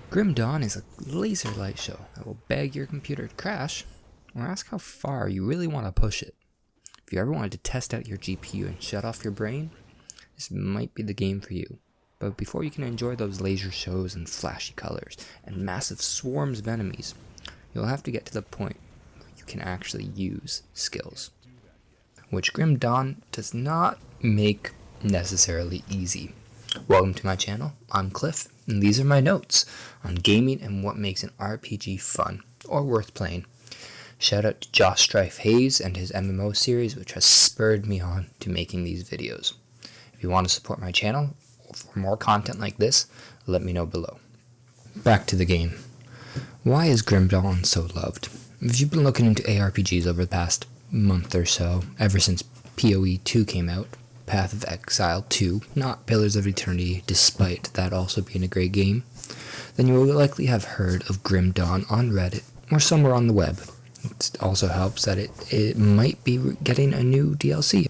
Grim Dawn is a laser light show that will beg your computer to crash or ask how far you really want to push it. If you ever wanted to test out your GPU and shut off your brain, this might be the game for you. But before you can enjoy those laser shows and flashy colors and massive swarms of enemies, you'll have to get to the point where you can actually use skills, which Grim Dawn does not make necessarily easy. Welcome to my channel. I'm Cliff, and these are my notes on gaming and what makes an RPG fun or worth playing. Shout out to Josh Strife Hayes and his MMO series, which has spurred me on to making these videos. If you want to support my channel for more content like this, let me know below. Back to the game. Why is Grim Dawn so loved? If you've been looking into ARPGs over the past month or so, ever since PoE 2 came out, Path of Exile 2, not Pillars of Eternity, despite that also being a great game, then you will likely have heard of Grim Dawn on Reddit or somewhere on the web. It also helps that it might be getting a new DLC.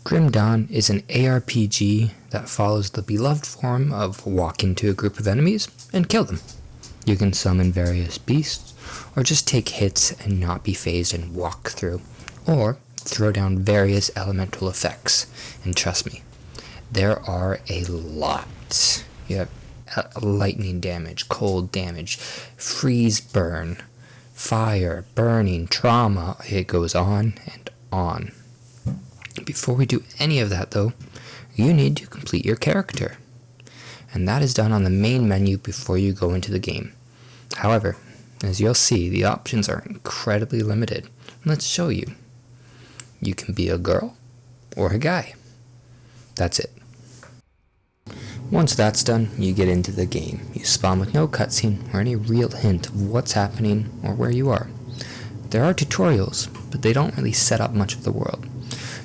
Grim Dawn is an ARPG that follows the beloved form of walk into a group of enemies and kill them. You can summon various beasts, or just take hits and not be phased and walk through, or throw down various elemental effects. And trust me, there are a lot. You have lightning damage, cold damage, freeze burn, fire, burning, trauma. It goes on and on. Before we do any of that though, you need to complete your character. And that is done on the main menu before you go into the game. However, as you'll see, the options are incredibly limited. Let's show you. You can be a girl or a guy. That's it. Once that's done, you get into the game. You spawn with no cutscene or any real hint of what's happening or where you are. There are tutorials, but they don't really set up much of the world.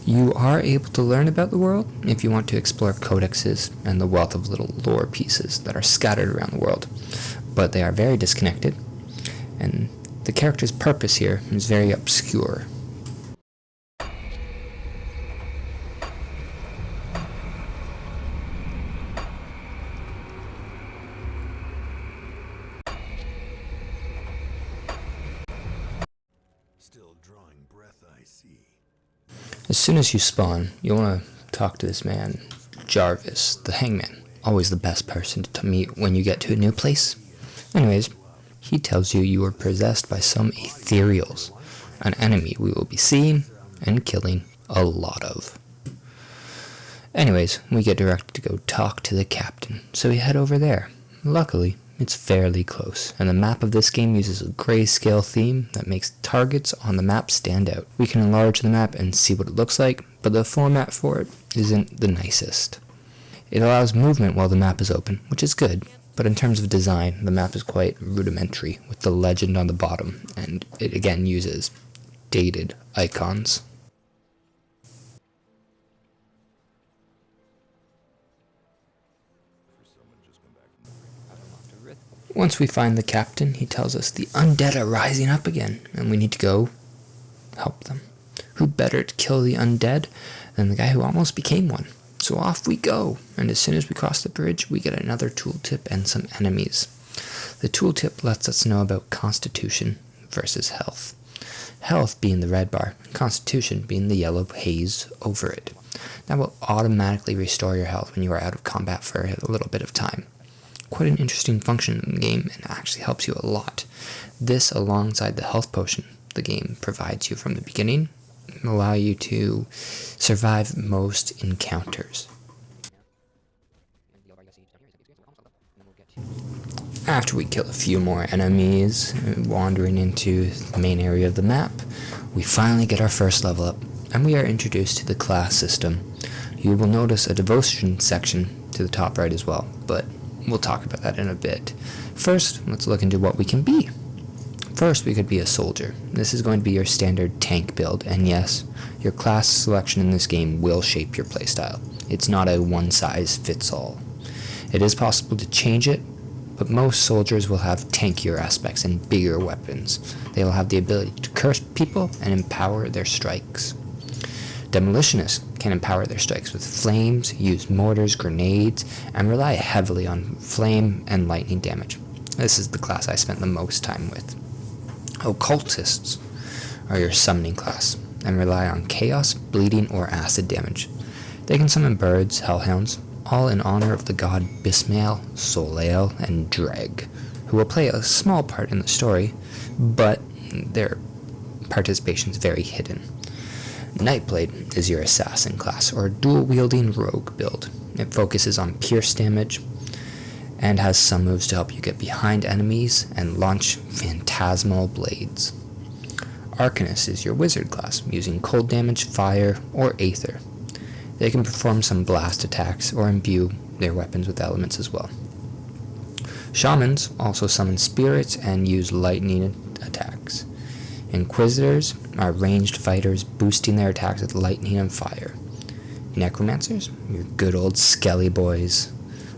You are able to learn about the world if you want to explore codexes and the wealth of little lore pieces that are scattered around the world, but they are very disconnected, and the character's purpose here is very obscure. Still drawing breath, I see. As soon as you spawn, you'll want to talk to this man, Jarvis, the hangman. Always the best person to meet when you get to a new place. Anyways, he tells you are possessed by some ethereals, an enemy we will be seeing and killing a lot of. Anyways, we get directed to go talk to the captain, so we head over there. Luckily, it's fairly close, and the map of this game uses a grayscale theme that makes targets on the map stand out. We can enlarge the map and see what it looks like, but the format for it isn't the nicest. It allows movement while the map is open, which is good, but in terms of design, the map is quite rudimentary with the legend on the bottom, and it again uses dated icons. Once we find the captain, he tells us the undead are rising up again, and we need to go help them. Who better to kill the undead than the guy who almost became one? So off we go, and as soon as we cross the bridge, we get another tooltip and some enemies. The tooltip lets us know about constitution versus health. Health being the red bar, and constitution being the yellow haze over it. That will automatically restore your health when you are out of combat for a little bit of time. Quite an interesting function in the game, and actually helps you a lot. This, alongside the health potion the game provides you from the beginning, will allow you to survive most encounters. After we kill a few more enemies, wandering into the main area of the map, we finally get our first level up, and we are introduced to the class system. You will notice a devotion section to the top right as well, but we'll talk about that in a bit. First, let's look into what we can be. First, we could be a soldier. This is going to be your standard tank build, and yes, your class selection in this game will shape your playstyle. It's not a one-size-fits-all. It is possible to change it, but most soldiers will have tankier aspects and bigger weapons. They will have the ability to curse people and empower their strikes. Demolitionists can empower their strikes with flames, use mortars, grenades, and rely heavily on flame and lightning damage. This is the class I spent the most time with. Occultists are your summoning class, and rely on chaos, bleeding, or acid damage. They can summon birds, hellhounds, all in honor of the god Bismael, Soleil, and Dreg, who will play a small part in the story, but their participation is very hidden. Nightblade is your assassin class, or dual-wielding rogue build. It focuses on pierce damage, and has some moves to help you get behind enemies and launch phantasmal blades. Arcanist is your wizard class, using cold damage, fire, or aether. They can perform some blast attacks or imbue their weapons with elements as well. Shamans also summon spirits and use lightning attacks. Inquisitors are ranged fighters boosting their attacks with lightning and fire. Necromancers, your good old skelly boys,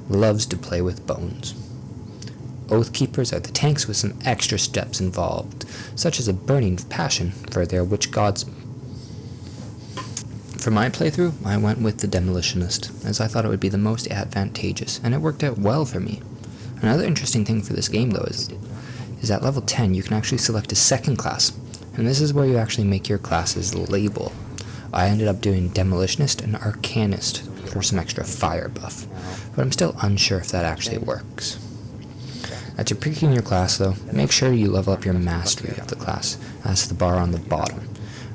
loves to play with bones. Oathkeepers are the tanks with some extra steps involved, such as a burning passion for their witch gods. For my playthrough, I went with the Demolitionist, as I thought it would be the most advantageous, and it worked out well for me. Another interesting thing for this game, though, is at level 10 you can actually select a second class, and this is where you actually make your class's label. I ended up doing Demolitionist and Arcanist for some extra fire buff, but I'm still unsure if that actually works. After picking your class, though, make sure you level up your mastery of the class, as the bar on the bottom,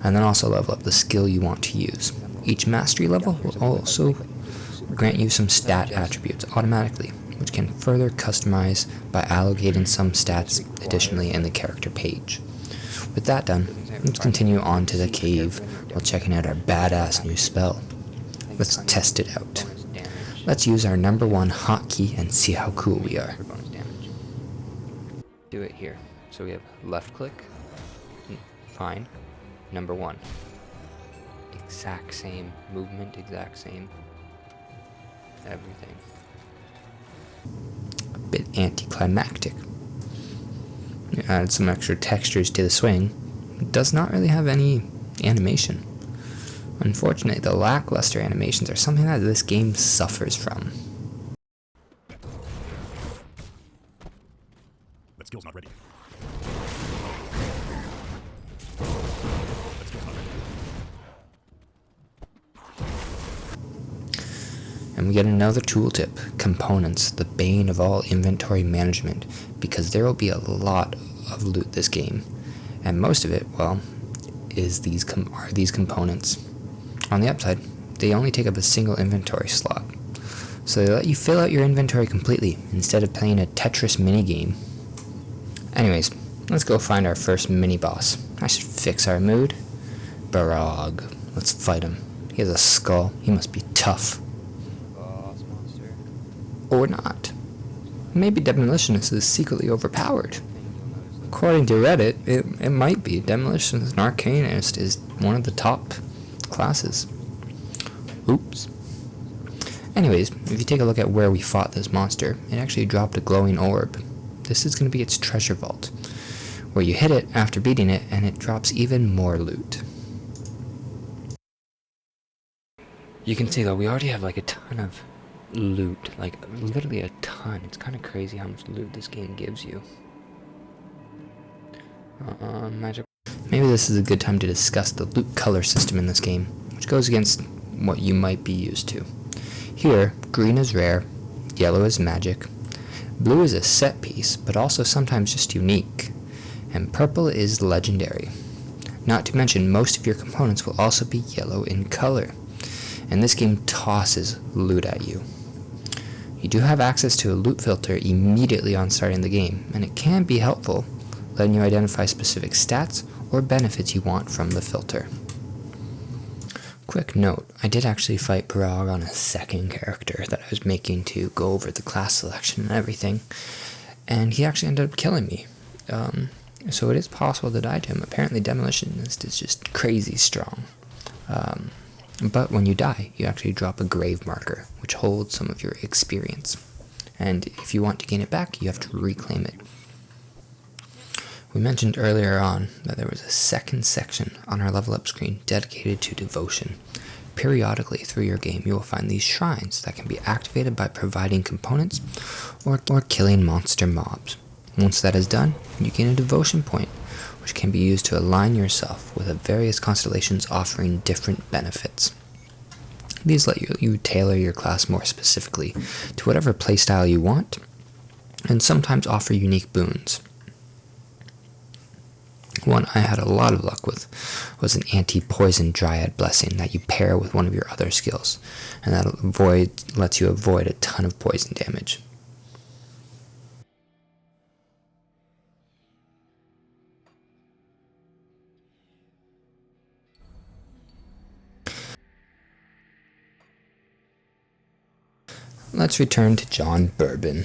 and then also level up the skill you want to use. Each mastery level will also grant you some stat attributes automatically, which can further customize by allocating some stats additionally in the character page. With that done, let's continue on to the cave while checking out our badass new spell. Let's test it out. Let's use our number 1 hotkey and see how cool we are. Do it here. So we have left click, fine, number 1. Exact same movement, exact same everything. A bit anticlimactic. Add some extra textures to the swing. It does not really have any animation. Unfortunately, the lackluster animations are something that this game suffers from. That skill's not ready. That skill's not ready. And we get another tooltip, components, the bane of all inventory management, because there will be a lot of loot this game, and most of it, well, is these components. On the upside, they only take up a single inventory slot, so they let you fill out your inventory completely instead of playing a Tetris minigame. Anyways, let's go find our first mini-boss. I should fix our mood. Barog. Let's fight him. He has a skull. He must be tough. Boss monster. Or not. Maybe Demolitionist is secretly overpowered. According to Reddit, it might be. Demolitionist and Arcanist is one of the top classes. Oops. Anyways, if you take a look at where we fought this monster, it actually dropped a glowing orb. This is going to be its treasure vault, where you hit it after beating it, and it drops even more loot. You can see though, we already have like a ton of loot, like literally a ton. It's kind of crazy how much loot this game gives you. Magic. Maybe this is a good time to discuss the loot color system in this game, which goes against what you might be used to. Here, green is rare, yellow is magic, blue is a set piece, but also sometimes just unique, and purple is legendary. Not to mention, most of your components will also be yellow in color, and this game tosses loot at you. You do have access to a loot filter immediately on starting the game, and it can be helpful, letting you identify specific stats or benefits you want from the filter. Quick note, I did actually fight Barog on a second character that I was making to go over the class selection and everything, and he actually ended up killing me. So it is possible to die to him. Apparently Demolitionist is just crazy strong. But when you die, you actually drop a grave marker, which holds some of your experience. And if you want to gain it back, you have to reclaim it. We mentioned earlier on that there was a second section on our level up screen dedicated to devotion. Periodically through your game, you will find these shrines that can be activated by providing components or killing monster mobs. Once that is done, you gain a devotion point, which can be used to align yourself with the various constellations offering different benefits. These let you tailor your class more specifically to whatever playstyle you want, and sometimes offer unique boons. One I had a lot of luck with was an anti-poison dryad blessing that you pair with one of your other skills, and that lets you avoid a ton of poison damage. Let's return to John Bourbon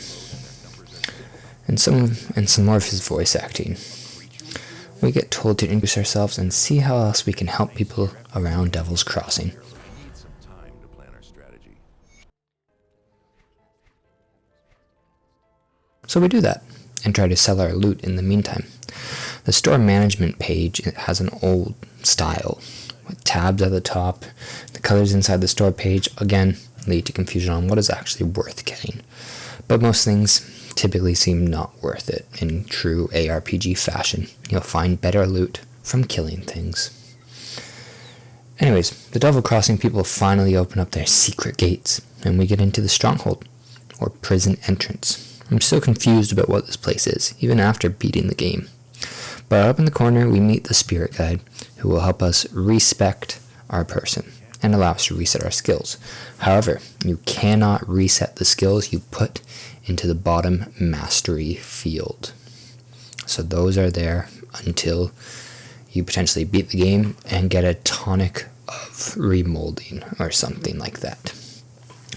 and some more of his voice acting. We get told to introduce ourselves and see how else we can help people around Devil's Crossing. We need some time to plan our strategy. So we do that, and try to sell our loot in the meantime. The store management page has an old style, with tabs at the top. The colors inside the store page, again, lead to confusion on what is actually worth getting. But most things typically seem not worth it in true ARPG fashion. You'll find better loot from killing things. Anyways, the Devil Crossing people finally open up their secret gates, and we get into the stronghold, or prison entrance. I'm still confused about what this place is, even after beating the game. But up in the corner, we meet the spirit guide, who will help us respect our person and allow us to reset our skills. However, you cannot reset the skills you put into the bottom mastery field. So those are there until you potentially beat the game and get a tonic of remolding or something like that.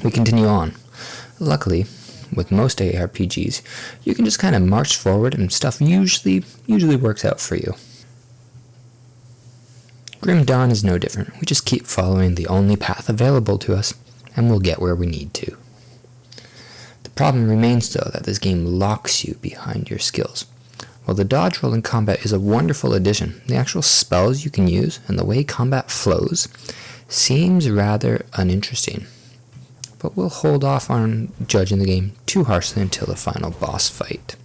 We continue on. Luckily, with most ARPGs, you can just kind of march forward and stuff usually works out for you. Grim Dawn is no different. We just keep following the only path available to us, and we'll get where we need to. The problem remains, though, that this game locks you behind your skills. While the dodge roll in combat is a wonderful addition, the actual spells you can use and the way combat flows seems rather uninteresting. But we'll hold off on judging the game too harshly until the final boss fight.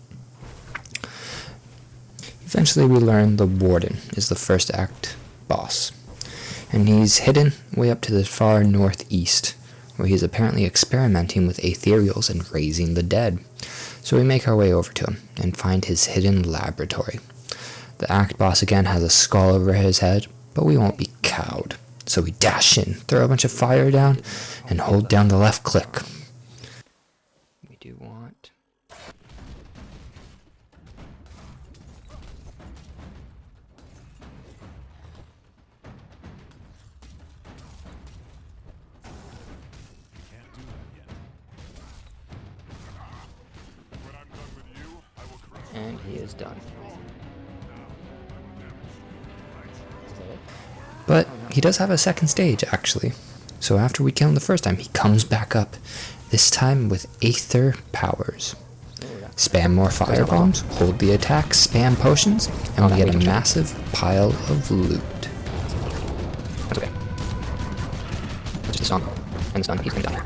Eventually we learn the Warden is the first act boss, and he's hidden way up to the far northeast, where he's apparently experimenting with ethereals and raising the dead. So we make our way over to him and find his hidden laboratory. The act boss again has a skull over his head, but we won't be cowed. So we dash in, throw a bunch of fire down, and hold down the left click. We do want... And he is done. But he does have a second stage, actually. So after we kill him the first time, he comes back up, this time with Aether powers. Spam more fire bombs, hold the attack, spam potions, and we get a massive pile of loot. That's okay. It's just a song, and it's done. He's gonna die.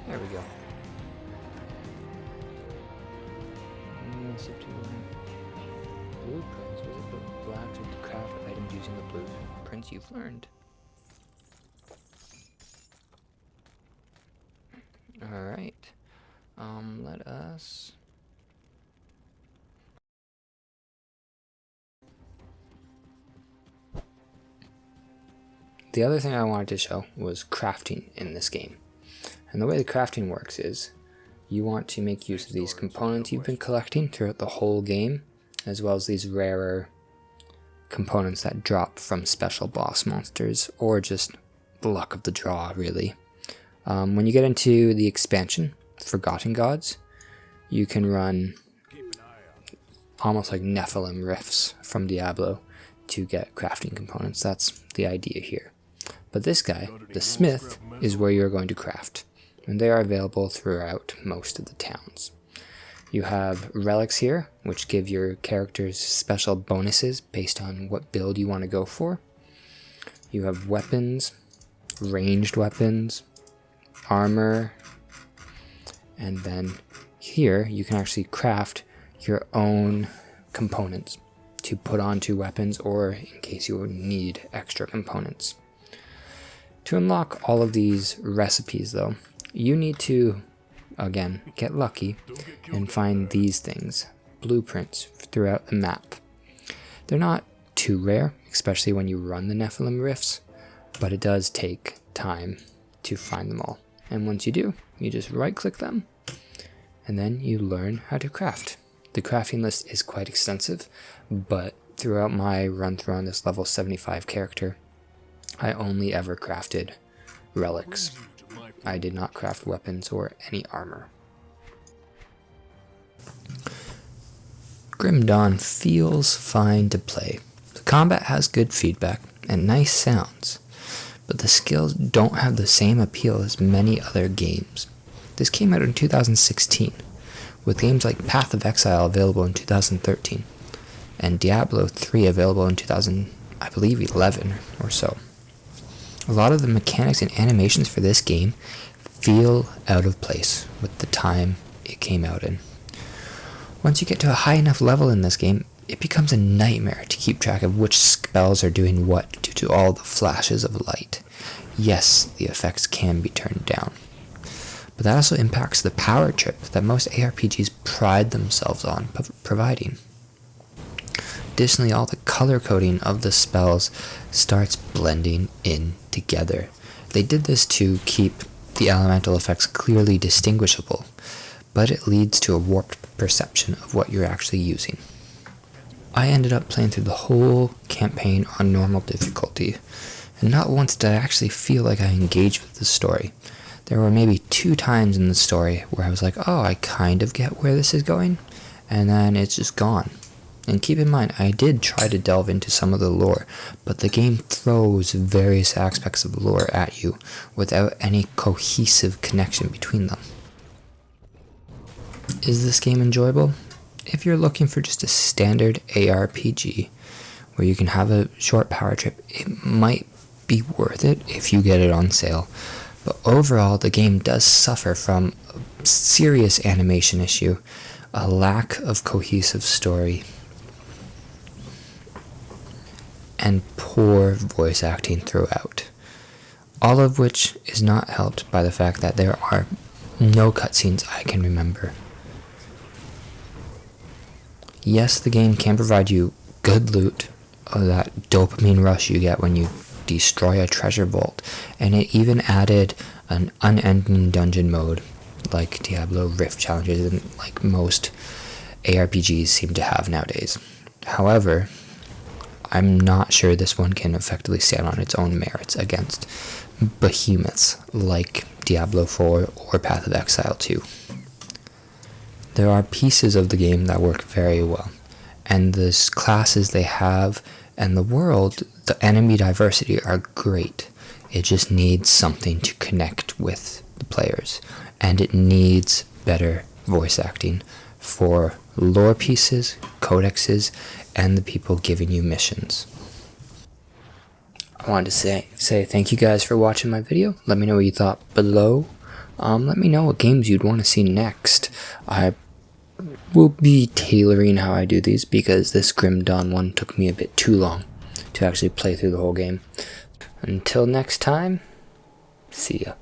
There we go. Blueprints. Visit the labs with the craft items using the blueprints you've learned. Alright. Let us... The other thing I wanted to show was crafting in this game. And the way the crafting works is, you want to make use of these components you've been collecting throughout the whole game, as well as these rarer components that drop from special boss monsters, or just the luck of the draw, really. When you get into the expansion, Forgotten Gods, you can run almost like Nephilim riffs from Diablo to get crafting components. That's the idea here. But this guy, the smith, is where you're going to craft. and they are available throughout most of the towns. You have relics here, which give your characters special bonuses based on what build you want to go for. You have weapons, ranged weapons, armor, and then here you can actually craft your own components to put onto weapons, or in case you need extra components. To unlock all of these recipes though, you need to, again, get lucky and find these things, blueprints throughout the map. They're not too rare, especially when you run the Nephilim Rifts, but it does take time to find them all. And once you do, you just right click them, and then you learn how to craft. The crafting list is quite extensive, but throughout my run through on this level 75 character, I only ever crafted relics. I did not craft weapons or any armor. Grim Dawn feels fine to play. The combat has good feedback and nice sounds, but the skills don't have the same appeal as many other games. This came out in 2016, with games like Path of Exile available in 2013, and Diablo 3 available in 2011 or so. A lot of the mechanics and animations for this game feel out of place with the time it came out in. Once you get to a high enough level in this game, it becomes a nightmare to keep track of which spells are doing what due to all the flashes of light. Yes, the effects can be turned down, but that also impacts the power trip that most ARPGs pride themselves on providing. Additionally, all the color coding of the spells starts blending in together. They did this to keep the elemental effects clearly distinguishable, but it leads to a warped perception of what you're actually using. I ended up playing through the whole campaign on normal difficulty, and not once did I actually feel like I engaged with the story. There were maybe 2 times in the story where I was like, oh, I kind of get where this is going, and then it's just gone. And keep in mind, I did try to delve into some of the lore, but the game throws various aspects of the lore at you without any cohesive connection between them. Is this game enjoyable? If you're looking for just a standard ARPG where you can have a short power trip, it might be worth it if you get it on sale. But overall, the game does suffer from a serious animation issue, a lack of cohesive story, and poor voice acting throughout. All of which is not helped by the fact that there are no cutscenes I can remember. Yes, the game can provide you good loot, or that dopamine rush you get when you destroy a treasure vault, and it even added an unending dungeon mode like Diablo Rift challenges and like most ARPGs seem to have nowadays. However, I'm not sure this one can effectively stand on its own merits against behemoths like Diablo 4 or Path of Exile 2. There are pieces of the game that work very well, and the classes they have and the world, the enemy diversity are great. It just needs something to connect with the players, and it needs better voice acting for lore pieces, codexes, and the people giving you missions. I wanted to say thank you guys for watching my video. Let me know what you thought below. Let me know what games you'd want to see next. I will be tailoring how I do these because this Grim Dawn one took me a bit too long to actually play through the whole game. Until next time, see ya.